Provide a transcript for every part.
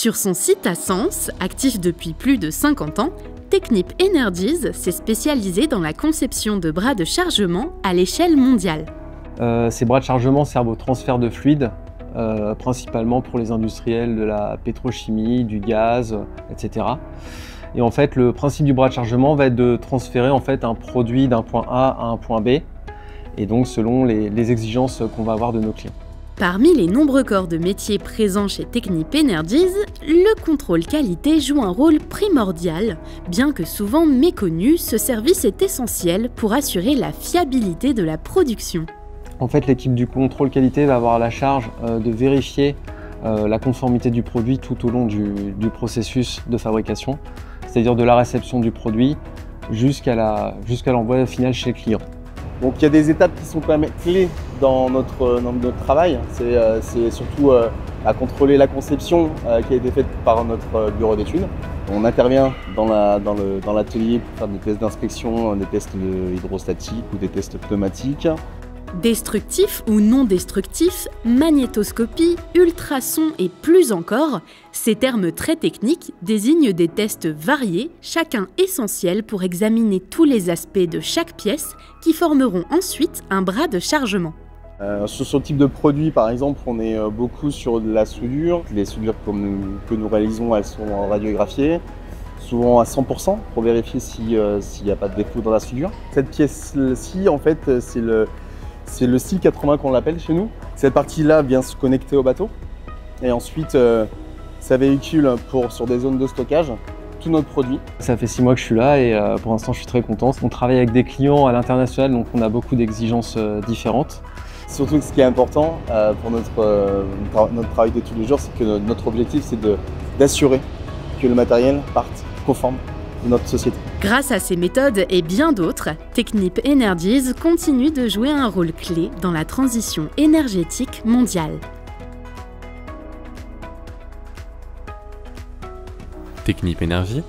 Sur son site à Sens, actif depuis plus de 50 ans, Technip Energies s'est spécialisé dans la conception de bras de chargement à l'échelle mondiale. Ces bras de chargement servent au transfert de fluides, principalement pour les industriels de la pétrochimie, du gaz, etc. Et en fait, le principe du bras de chargement va être de transférer en fait un produit d'un point A à un point B, et donc selon les exigences qu'on va avoir de nos clients. Parmi les nombreux corps de métier présents chez Technip Energies, le contrôle qualité joue un rôle primordial. Bien que souvent méconnu, ce service est essentiel pour assurer la fiabilité de la production. En fait, l'équipe du contrôle qualité va avoir la charge de vérifier la conformité du produit tout au long du processus de fabrication, c'est-à-dire de la réception du produit jusqu'à l'envoi final chez le client. Donc il y a des étapes qui sont quand même clés dans notre travail. C'est surtout à contrôler la conception qui a été faite par notre bureau d'études. On intervient dans l'atelier pour faire des tests d'inspection, des tests hydrostatiques ou des tests pneumatiques. Destructif ou non destructif, magnétoscopie, ultrasons et plus encore, ces termes très techniques désignent des tests variés, chacun essentiel pour examiner tous les aspects de chaque pièce qui formeront ensuite un bras de chargement. Sur ce type de produit, par exemple, on est beaucoup sur de la soudure. Les soudures que nous réalisons, elles sont radiographiées, souvent à 100% pour vérifier s'il n'y a pas de défaut dans la soudure. Cette pièce-ci, en fait, c'est le style 80 qu'on l'appelle chez nous. Cette partie-là vient se connecter au bateau et ensuite ça véhicule sur des zones de stockage tout notre produit. Ça fait 6 mois que je suis là et pour l'instant je suis très content. On travaille avec des clients à l'international, donc on a beaucoup d'exigences différentes. Surtout que ce qui est important pour notre travail de tous les jours, c'est que notre objectif c'est d'assurer que le matériel parte conforme de notre société. Grâce à ces méthodes et bien d'autres, Technip Energies continue de jouer un rôle clé dans la transition énergétique mondiale. Technip Energies,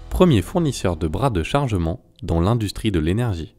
premier fournisseur de bras de chargement dans l'industrie de l'énergie.